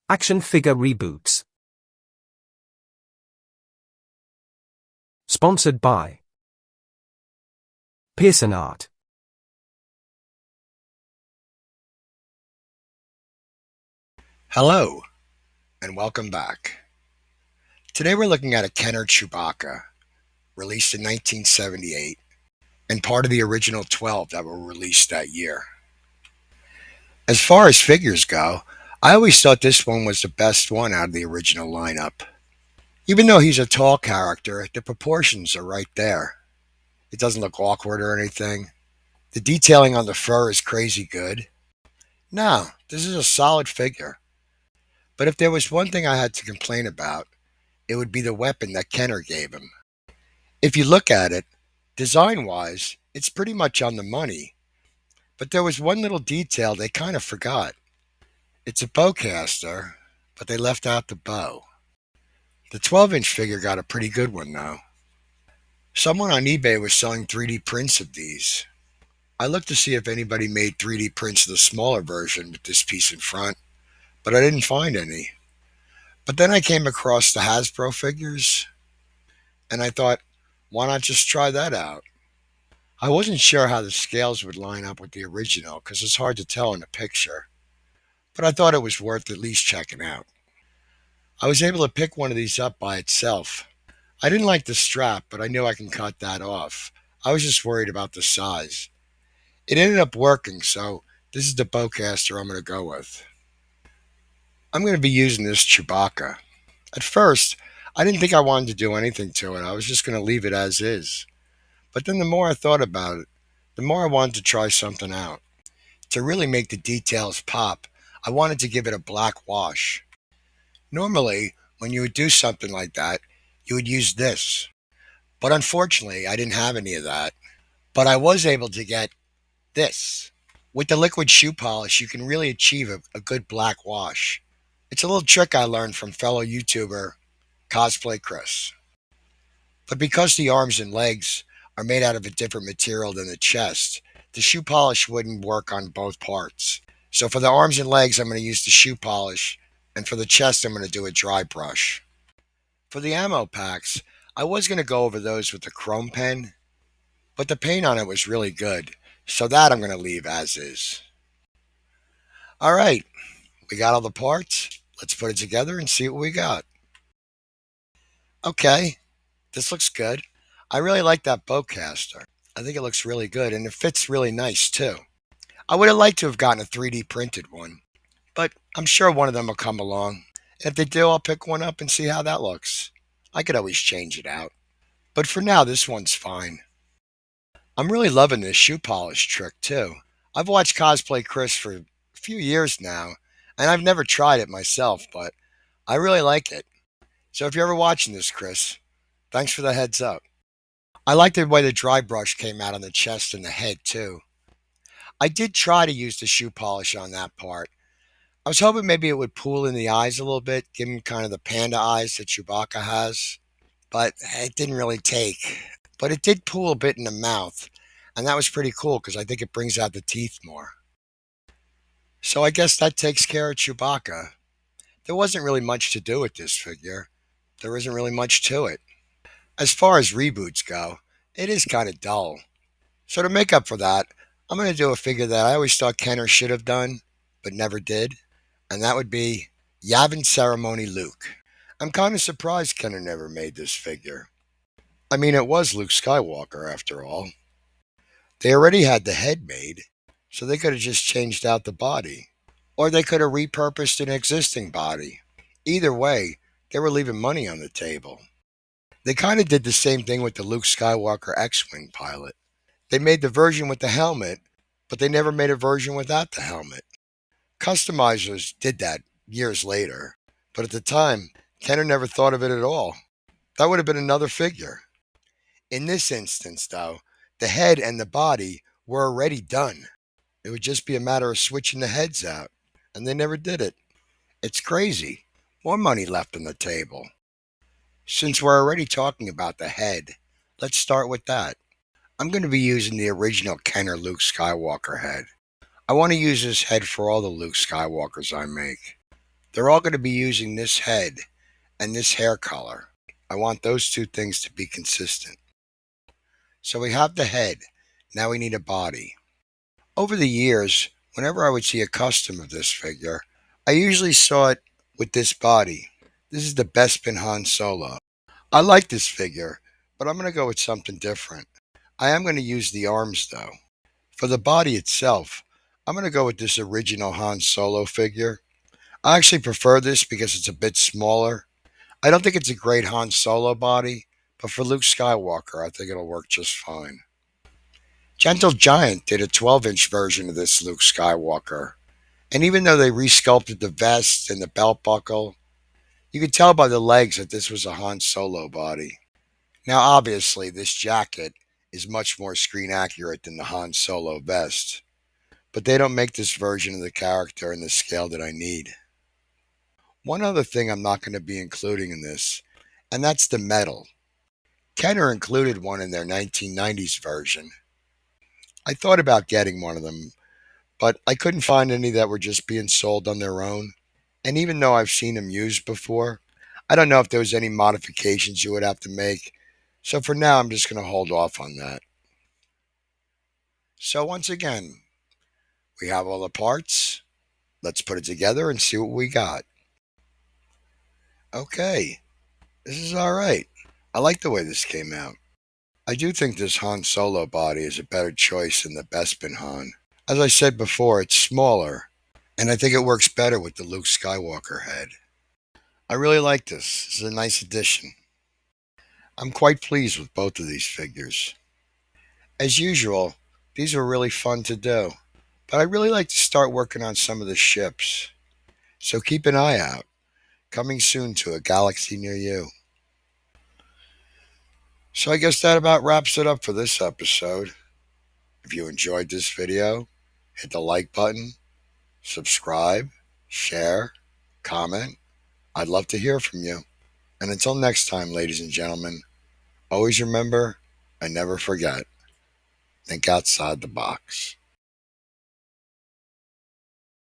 Action figure reboots. Sponsored by Pearson Art. Hello, and welcome back. Today we're looking at a Kenner Chewbacca, released in 1978, and part of the original 12 that were released that year. As far as figures go, I always thought this one was the best one out of the original lineup. Even though he's a tall character, the proportions are right there. It doesn't look awkward or anything. The detailing on the fur is crazy good. No, this is a solid figure. But if there was one thing I had to complain about, it would be the weapon that Kenner gave him. If you look at it, design wise, it's pretty much on the money. But there was one little detail they kind of forgot. It's a bowcaster, but they left out the bow. The 12-inch figure got a pretty good one though. Someone on eBay was selling 3D prints of these. I looked to see if anybody made 3D prints of the smaller version with this piece in front, but I didn't find any. But then I came across the Hasbro figures, and I thought, why not just try that out? I wasn't sure how the scales would line up with the original because it's hard to tell in a picture, but I thought it was worth at least checking out. I was able to pick one of these up by itself. I didn't like the strap, but I knew I can cut that off. I was just worried about the size. It ended up working, so this is the bowcaster I'm going to go with. I'm going to be using this Chewbacca. At first, I didn't think I wanted to do anything to it. I was just going to leave it as is. But then the more I thought about it, the more I wanted to try something out. To really make the details pop, I wanted to give it a black wash. Normally, when you would do something like that, you would use this. But unfortunately, I didn't have any of that. But I was able to get this. With the liquid shoe polish, you can really achieve a good black wash. It's a little trick I learned from fellow YouTuber Cosplay Chris. But because the arms and legs are made out of a different material than the chest, the shoe polish wouldn't work on both parts. So for the arms and legs, I'm going to use the shoe polish, and for the chest, I'm going to do a dry brush. For the ammo packs, I was going to go over those with the chrome pen, but the paint on it was really good, so that I'm going to leave as is. All right, we got all the parts. Let's put it together and see what we got. Okay, this looks good. I really like that bowcaster. I think it looks really good and it fits really nice too. I would have liked to have gotten a 3D printed one, but I'm sure one of them will come along. And if they do, I'll pick one up and see how that looks. I could always change it out. But for now, this one's fine. I'm really loving this shoe polish trick too. I've watched Cosplay Chris for a few years now, and I've never tried it myself, but I really like it. So if you're ever watching this, Chris, thanks for the heads up. I like the way the dry brush came out on the chest and the head too. I did try to use the shoe polish on that part. I was hoping maybe it would pool in the eyes a little bit, give him kind of the panda eyes that Chewbacca has, but it didn't really take. But it did pool a bit in the mouth, and that was pretty cool because I think it brings out the teeth more. So I guess that takes care of Chewbacca. There wasn't really much to do with this figure. There isn't really much to it. As far as reboots go, it is kind of dull. So to make up for that, I'm going to do a figure that I always thought Kenner should have done, but never did, and that would be Yavin Ceremony Luke. I'm kind of surprised Kenner never made this figure. I mean, it was Luke Skywalker after all. They already had the head made, so they could have just changed out the body. Or they could have repurposed an existing body. Either way, they were leaving money on the table. They kind of did the same thing with the Luke Skywalker X-Wing pilot. They made the version with the helmet, but they never made a version without the helmet. Customizers did that years later, but at the time, Kenner never thought of it at all. That would have been another figure. In this instance, though, the head and the body were already done. It would just be a matter of switching the heads out, and they never did it. It's crazy. More money left on the table. Since we're already talking about the head, let's start with that. I'm going to be using the original Kenner Luke Skywalker head. I want to use this head for all the Luke Skywalkers I make. They're all going to be using this head and this hair color. I want those two things to be consistent. So we have the head. Now we need a body. Over the years, whenever I would see a custom of this figure, I usually saw it with this body. This is the Bespin Han Solo. I like this figure, but I'm going to go with something different. I am going to use the arms though. For the body itself, I'm going to go with this original Han Solo figure. I actually prefer this because it's a bit smaller. I don't think it's a great Han Solo body, but for Luke Skywalker, I think it'll work just fine. Gentle Giant did a 12-inch version of this Luke Skywalker, and even though they resculpted the vest and the belt buckle, you could tell by the legs that this was a Han Solo body. Now, obviously, this jacket is much more screen accurate than the Han Solo vest, but they don't make this version of the character in the scale that I need. One other thing I'm not going to be including in this, and that's the medal. Kenner included one in their 1990s version. I thought about getting one of them, but I couldn't find any that were just being sold on their own. And even though I've seen them used before, I don't know if there was any modifications you would have to make. So for now, I'm just going to hold off on that. So once again, we have all the parts. Let's put it together and see what we got. Okay, this is all right. I like the way this came out. I do think this Han Solo body is a better choice than the Bespin Han. As I said before, it's smaller, and I think it works better with the Luke Skywalker head. I really like this. This is a nice addition. I'm quite pleased with both of these figures. As usual, these were really fun to do, but I'd really like to start working on some of the ships. So keep an eye out. Coming soon to a galaxy near you. So I guess that about wraps it up for this episode. If you enjoyed this video, hit the like button, subscribe, share, comment. I'd love to hear from you. And until next time, ladies and gentlemen, always remember and never forget, think outside the box.